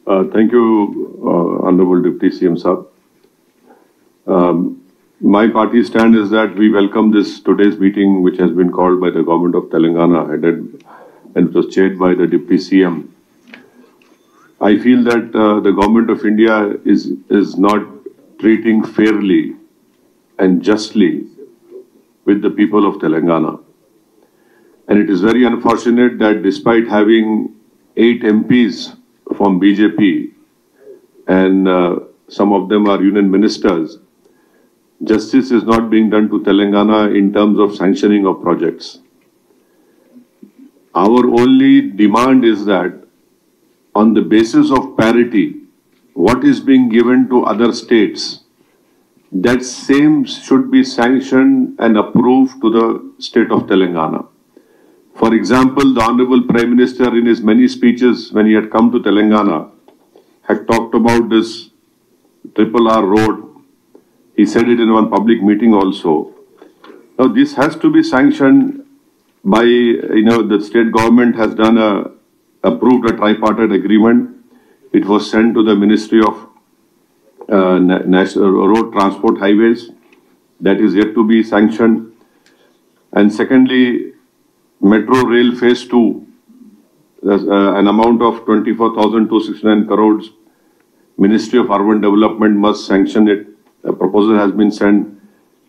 Thank you, Honorable Deputy CM Saab. My party stand is that we welcome today's meeting, which has been called by the government of Telangana, headed and it was chaired by the Deputy CM. I feel that the government of India is not treating fairly and justly with the people of Telangana. And it is very unfortunate that despite having 8 MPs from BJP and some of them are union ministers, justice is not being done to Telangana in terms of sanctioning of projects. Our only demand is that on the basis of parity, what is being given to other states, that same should be sanctioned and approved to the state of Telangana. For example, the Honorable Prime Minister in his many speeches when he had come to Telangana had talked about this RRR road. He said it in one public meeting also. Now this has to be sanctioned by, the state government has approved a tripartite agreement. It was sent to the Ministry of National Road Transport Highways. That is yet to be sanctioned. And secondly, Metro Rail Phase 2, an amount of 24,269 crores. Ministry of Urban Development must sanction it. A proposal has been sent.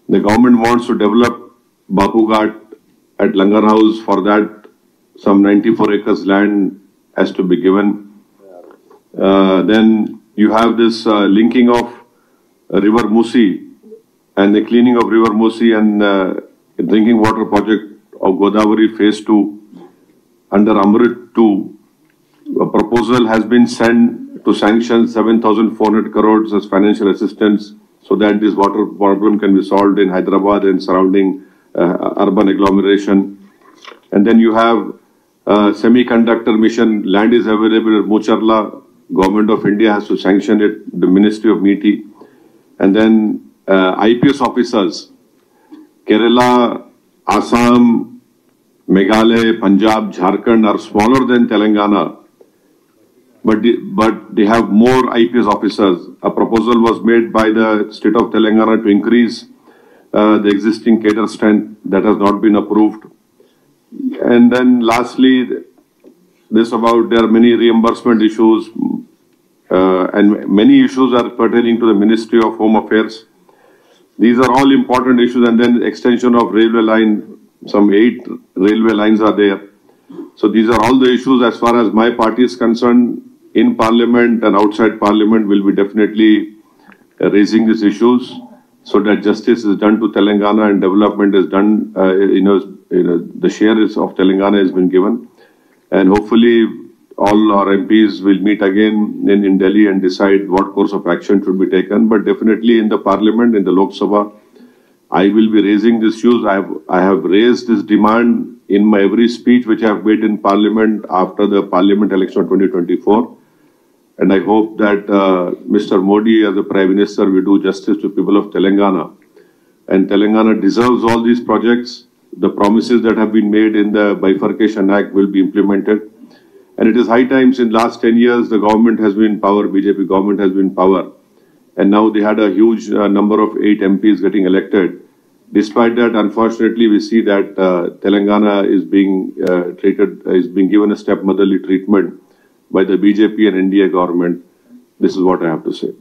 The government wants to develop Bapu Ghat at Langar House. For that, some 94 acres land has to be given. Then you have this linking of River Musi and the cleaning of River Musi and drinking water project of Godavari Phase 2 under Amrit 2. A proposal has been sent to sanction 7,400 crores as financial assistance so that this water problem can be solved in Hyderabad and surrounding urban agglomeration. And then you have semiconductor mission, land is available at Mocharla, Government of India has to sanction it, the Ministry of MeitY. And then IPS officers, Kerala, Assam, Meghalaya, Punjab, Jharkhand are smaller than Telangana, but they have more IPS officers. A proposal was made by the state of Telangana to increase the existing cadre strength. That has not been approved. And then lastly, there are many reimbursement issues and many issues are pertaining to the Ministry of Home Affairs. These are all important issues, and then extension of railway line. Some 8 railway lines are there. So these are all the issues as far as my party is concerned. In Parliament and outside Parliament, will be definitely raising these issues so that justice is done to Telangana and development is done. The share of Telangana has been given, and hopefully all our MPs will meet again in Delhi and decide what course of action should be taken. But definitely in the Parliament, in the Lok Sabha, I will be raising these issues. I have raised this demand in my every speech which I have made in Parliament after the Parliament election of 2024. And I hope that Mr. Modi as the Prime Minister will do justice to people of Telangana. And Telangana deserves all these projects. The promises that have been made in the Bifurcation Act will be implemented. And it is high time. In last 10 years, the government has been in power, BJP government has been in power. And now they had a huge number of 8 MPs getting elected. Despite that, unfortunately, we see that Telangana is being given a stepmotherly treatment by the BJP and NDA government. This is what I have to say.